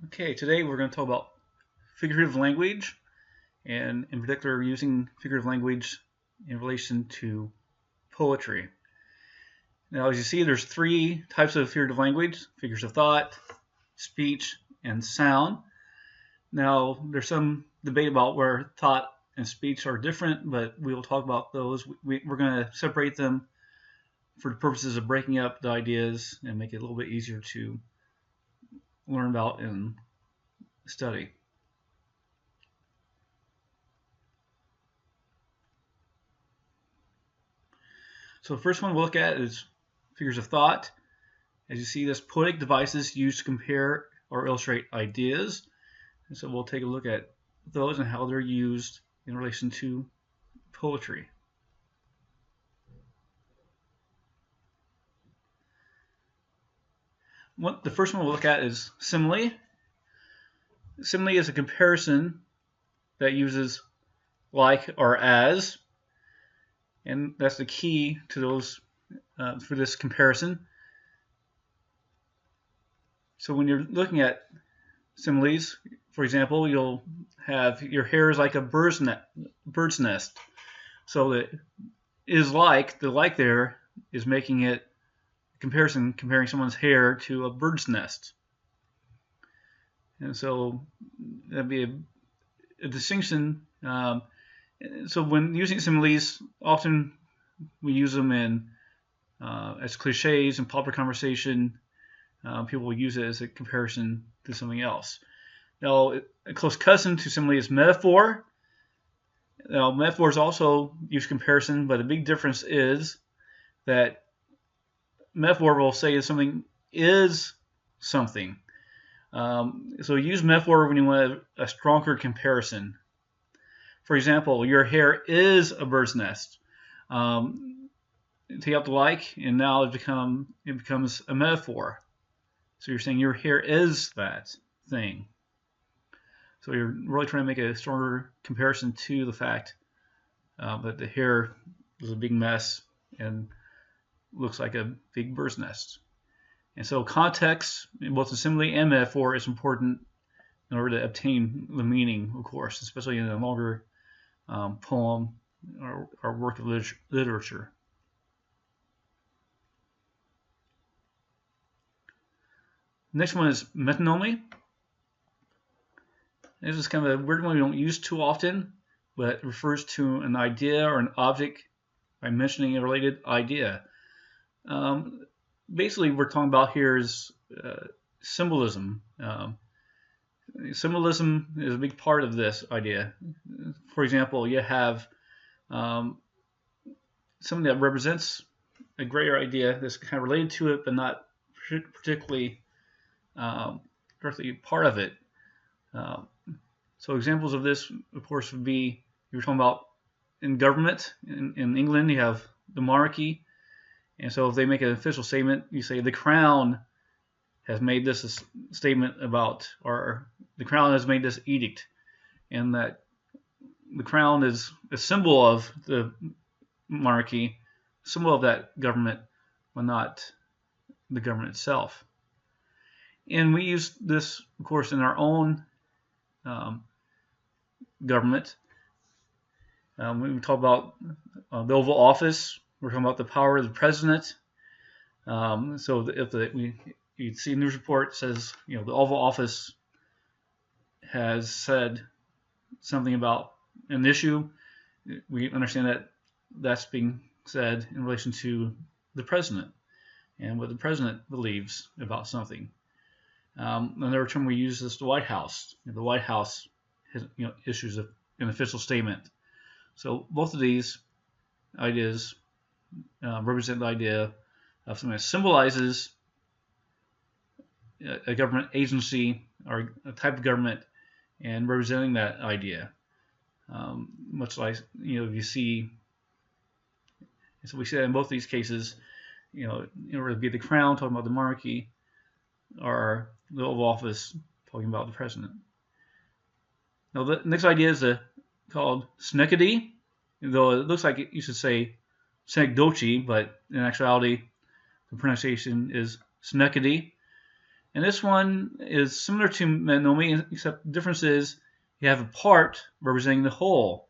Okay, today we're going to talk about figurative language, and in particular using figurative language in relation to poetry. Now, as you see, there's three types of figurative language: figures of thought, speech, and sound. Now, there's some debate about where thought and speech are different, but we will talk about those. We're going to separate them for the purposes of breaking up the ideas and make it a little bit easier to learn about and study. So the first one we'll look at is figures of thought. As you see, this poetic devices used to compare or illustrate ideas. And so we'll take a look at those and how they're used in relation to poetry. The first one we'll look at is simile. Simile is a comparison that uses like or as, and that's the key to those for this comparison. So when you're looking at similes, for example, you'll have your hair is like a bird's nest. So the is like, the like there is making it a comparison, comparing someone's hair to a bird's nest. And so that'd be a distinction. So when using similes, often we use them in as cliches in popular conversation. People will use it as a comparison to something else. Now, a close cousin to simile is metaphor. Now, metaphors also use comparison, but the big difference is that metaphor will say something is something. So use metaphor when you want a stronger comparison. For example, your hair is a bird's nest. Take out the like, and now it becomes a metaphor. So you're saying your hair is that thing. So you're really trying to make a stronger comparison to the fact that the hair is a big mess and looks like a big bird's nest. And so context, both the simile and metaphor, is important in order to obtain the meaning, of course, especially in a longer poem or work of literature. Next one is metonymy. This is kind of a weird one we don't use too often, but it refers to an idea or an object by mentioning a related idea. Basically, what we're talking about here is symbolism. Symbolism is a big part of this idea. For example, you have something that represents a greater idea that's kind of related to it, but not particularly directly part of it. So examples of this, of course, would be you were talking about in government. In England, you have the monarchy, and so if they make an official statement, you say the Crown has made this a statement about, or the Crown has made this edict, and that the Crown is a symbol of the monarchy, symbol of that government, but not the government itself. And we use this, of course, in our own government. When we talk about the Oval Office, we're talking about the power of the president. So if you see a news report says, the Oval Office has said something about an issue, we understand that that's being said in relation to the president and what the president believes about something. Another term we use is the White House. The White House has, issues an official statement. So both of these ideas represent the idea of something that symbolizes a government agency or a type of government and representing that idea. Much like, you see, so we say in both these cases, in order to be the Crown, talking about the monarchy, or the Oval Office, talking about the president. Now, the next idea is called synecdoche, though it looks like you should say synecdoche, but in actuality, the pronunciation is synecdoche. And this one is similar to menomy, except the difference is you have a part representing the whole,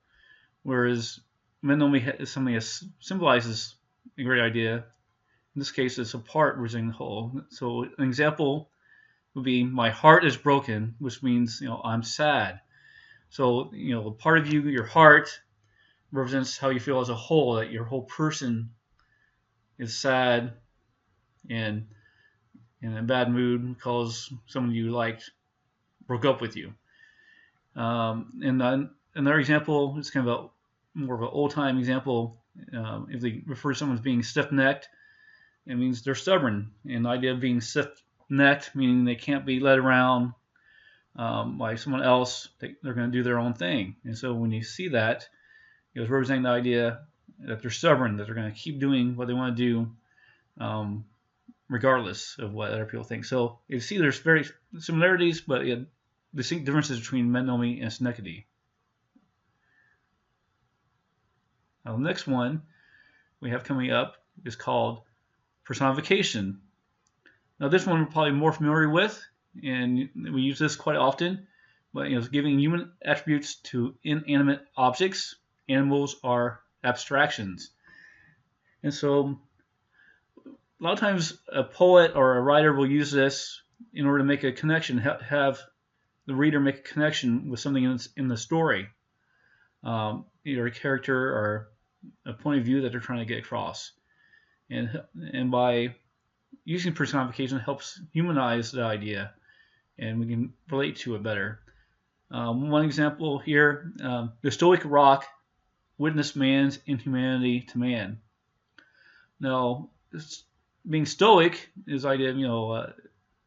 whereas menomy is something that symbolizes a great idea. In this case, it's a part representing the whole. So an example would be, my heart is broken, which means, I'm sad. So, a part of you, your heart, represents how you feel as a whole, that your whole person is sad and in a bad mood because someone you liked broke up with you. And then another example is kind of more of an old-time example. If they refer to someone as being stiff-necked, it means they're stubborn. And the idea of being stiff-necked, meaning they can't be led around by someone else. They're going to do their own thing. And so when you see that, it's representing the idea that they're stubborn, that they're going to keep doing what they want to do, regardless of what other people think. So you see there's very similarities, but distinct differences between menomy and synecdoche. Now, the next one we have coming up is called personification. Now, this one we're probably more familiar with, and we use this quite often. But it's giving human attributes to inanimate objects. Animals are abstractions, and so a lot of times a poet or a writer will use this in order to make a connection, have the reader make a connection with something in the story, either a character or a point of view that they're trying to get across. And by using personification, it helps humanize the idea, and we can relate to it better. One example here, the stoic rock witnessed man's inhumanity to man. Now, being stoic is the idea of,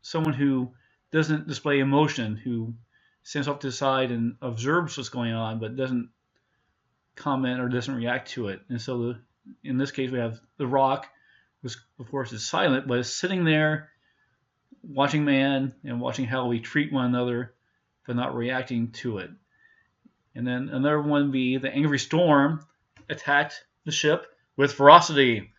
someone who doesn't display emotion, who stands off to the side and observes what's going on, but doesn't comment or doesn't react to it. And so in this case, we have the rock, which of course is silent, but is sitting there watching man and watching how we treat one another, but not reacting to it. And then another one would be the angry storm attacked the ship with ferocity.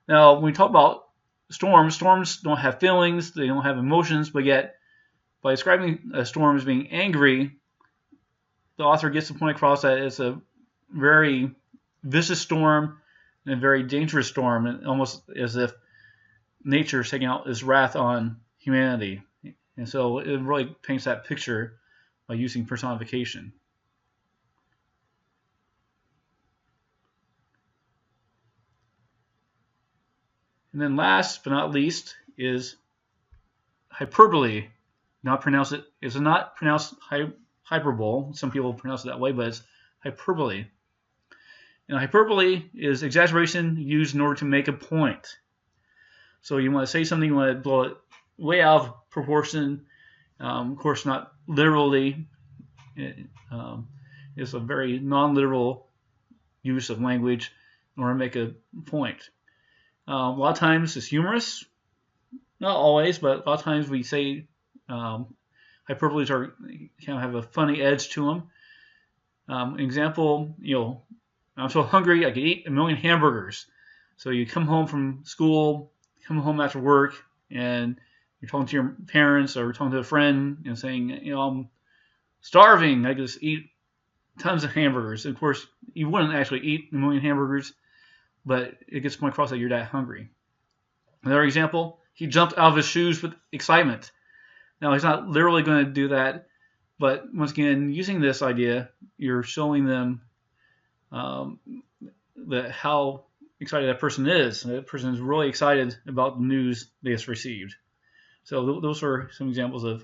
Now, when we talk about storms don't have feelings, they don't have emotions, but yet by describing a storm as being angry, the author gets the point across that it's a very vicious storm and a very dangerous storm, and almost as if nature is taking out its wrath on humanity. And so it really paints that picture by using personification. And then last but not least is hyperbole. It's not pronounced hyperbole. Some people pronounce it that way, but it's hyperbole. And hyperbole is exaggeration used in order to make a point. So you want to say something, you want to blow it way out of proportion. Of course, not literally. It's a very non-literal use of language in order to make a point. A lot of times it's humorous. Not always, but a lot of times we say hyperboles kind of have a funny edge to them. Example, I'm so hungry I could eat 1 million hamburgers. So you come home from school, come home after work, and you're talking to your parents or talking to a friend and saying, I'm starving. I could just eat tons of hamburgers. And of course, you wouldn't actually eat 1 million hamburgers, but it gets the point across that you're that hungry. Another example, he jumped out of his shoes with excitement. Now, he's not literally going to do that, but once again, using this idea, you're showing them how excited that person is. That person is really excited about the news they just received. So those are some examples of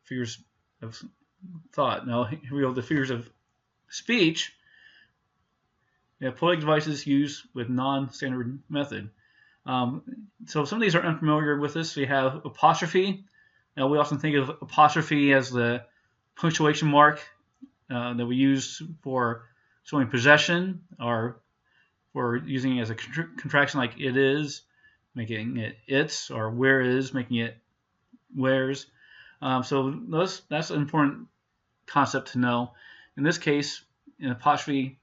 figures of thought. Now, here we go, the figures of speech. We have poetic devices used with non-standard method. So some of these are unfamiliar with this. We have apostrophe. Now, we often think of apostrophe as the punctuation mark that we use for showing possession, or for using it as a contraction like it is, making it its, or where is, making it where's. So that's an important concept to know. In this case, an apostrophe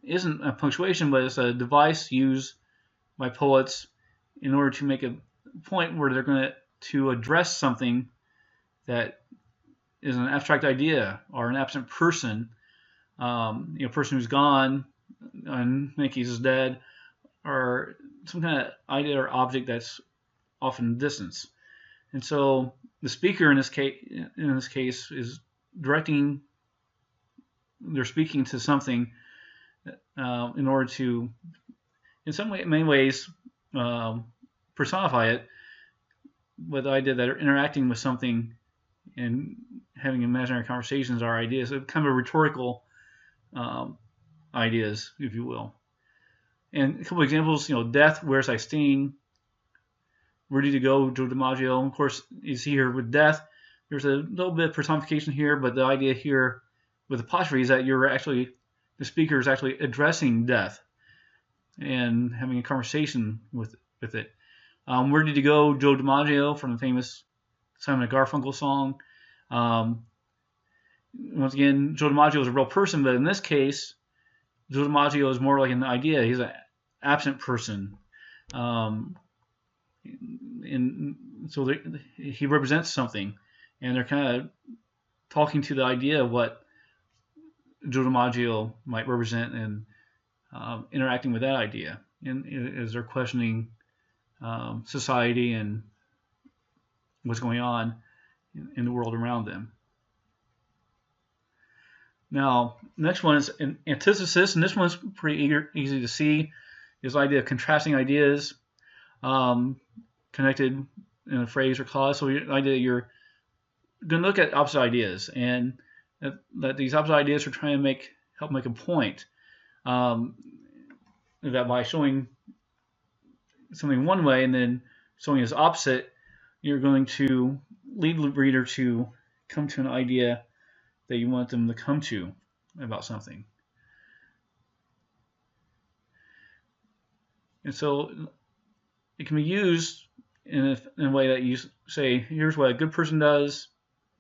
isn't a punctuation, but it's a device used by poets in order to make a point where they're going to to address something that is an abstract idea or an absent person, a person who's gone, and in many cases dead, or some kind of idea or object that's often in distance. And so the speaker in this case is directing. They're speaking to something in order to, in many ways, personify it. With the idea that they're interacting with something and having imaginary conversations are ideas, kind of rhetorical ideas, if you will. And a couple of examples, death, where's thy sting? Ready to go, Joe DiMaggio. Of course, you see here with death, there's a little bit of personification here, but the idea here with apostrophe is that the speaker is actually addressing death and having a conversation with it. Where did you go, Joe DiMaggio, from the famous Simon & Garfunkel song. Once again, Joe DiMaggio is a real person, but in this case, Joe DiMaggio is more like an idea. He's an absent person. So he represents something, and they're kind of talking to the idea of what Joe DiMaggio might represent and interacting with that idea, and as they're questioning society and what's going on in the world around them. Now, next one is an antithesis, and this one's pretty easy to see. This idea of contrasting ideas connected in a phrase or clause. So the idea you're going to look at opposite ideas, and that these opposite ideas are trying to help make a point. That by showing something one way and then showing it as opposite, you're going to lead the reader to come to an idea that you want them to come to about something. And so it can be used in a way that you say, here's what a good person does,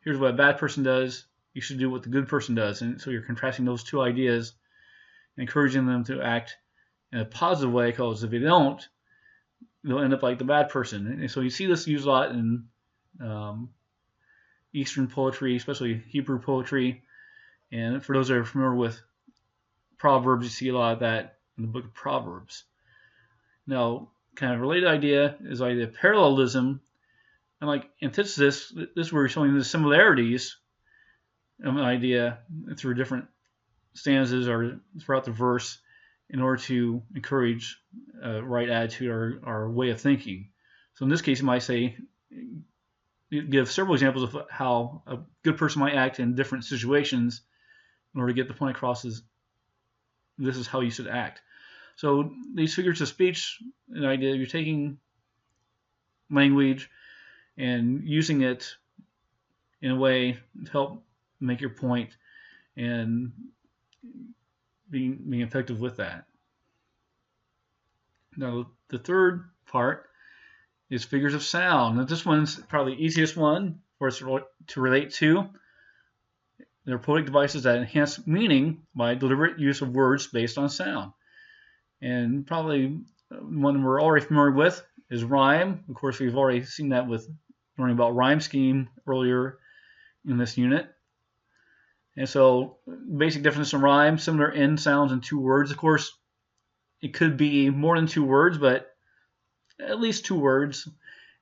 here's what a bad person does, you should do what the good person does. And so you're contrasting those two ideas, encouraging them to act in a positive way, because if they don't, they'll end up like the bad person. And so you see this used a lot in Eastern poetry, especially Hebrew poetry. And for those that are familiar with Proverbs, you see a lot of that in the book of Proverbs. Now, kind of related idea is the idea of parallelism. And like antithesis, this is where you're showing the similarities of an idea through different stanzas or throughout the verse in order to encourage a right attitude or way of thinking. So in this case, you might say, give several examples of how a good person might act in different situations in order to get the point across is this is how you should act. So these figures of speech, an idea, you're taking language and using it in a way to help make your point and being effective with that. Now, the third part is figures of sound. Now, this one's probably the easiest one for us to relate to. They're poetic devices that enhance meaning by deliberate use of words based on sound. And probably one we're already familiar with is rhyme. Of course, we've already seen that with learning about rhyme scheme earlier in this unit. And so, basic definition of rhyme, similar end sounds in two words. Of course, it could be more than two words, but at least two words.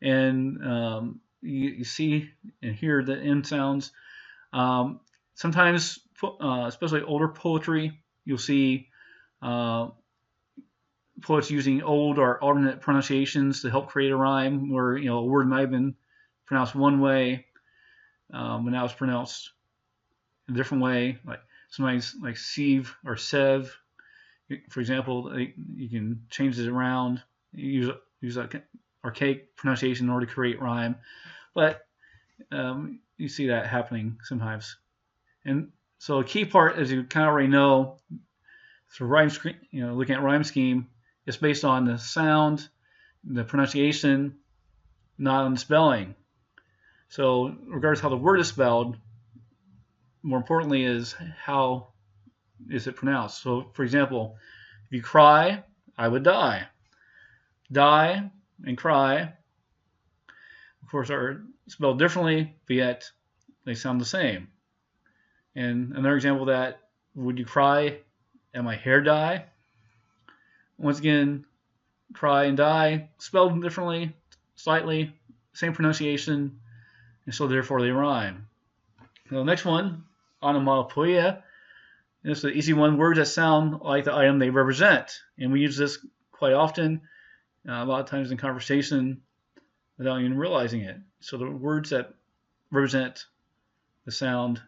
And you see and hear the end sounds. Sometimes, especially older poetry, you'll see poets using old or alternate pronunciations to help create a rhyme where a word might have been pronounced one way, but now it's pronounced a different way. Like sometimes like sieve or sev, for example, you can change it around. You use that archaic pronunciation in order to create rhyme, but you see that happening sometimes. And so a key part, as you kind of already know, so looking at rhyme scheme, it's based on the sound, the pronunciation, not on the spelling. So regardless of how the word is spelled, more importantly is how is it pronounced. So for example, if you cry, I would die. Die and cry. Of course, are spelled differently, but yet they sound the same. And another example of that, would you cry at my hair dye? Once again, cry and die, spelled differently, slightly, same pronunciation, and so therefore they rhyme. Now, the next one, onomatopoeia. This is an easy one, words that sound like the item they represent. And we use this quite often, a lot of times in conversation, without even realizing it. So the words that represent the sound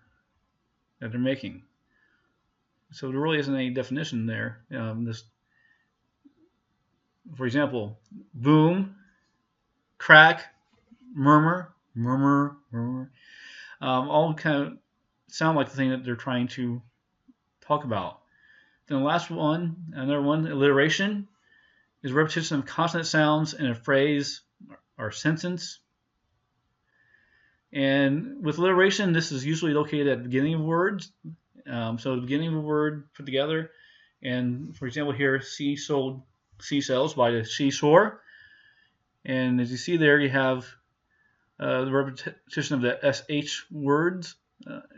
that they're making. So there really isn't any definition there. For example, boom, crack, murmur, murmur, murmur, all kind of sound like the thing that they're trying to talk about. Then the last one, another one, alliteration, is repetition of consonant sounds in a phrase or sentence. And with alliteration, this is usually located at the beginning of words. So the beginning of a word put together. And for example here, she sold seashells by the seashore. And as you see there, you have the repetition of the SH words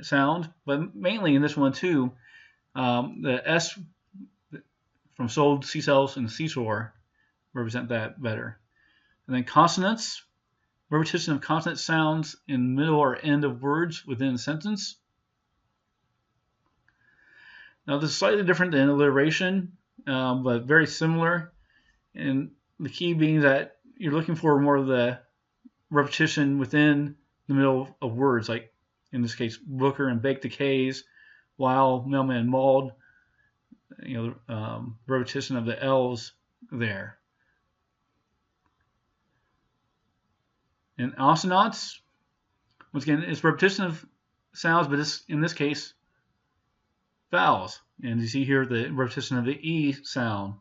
sound. But mainly in this one too, the S from sold seashells and the seashore represent that better. And then consonants, repetition of consonant sounds in the middle or end of words within a sentence. Now this is slightly different than alliteration, but very similar. And the key being that you're looking for more of the repetition within the middle of words, like in this case, Booker and baked the K's, while mailman and mauled, repetition of the L's there. And assonance, once again, it's repetition of sounds, but in this case, vowels. And you see here the repetition of the E sound.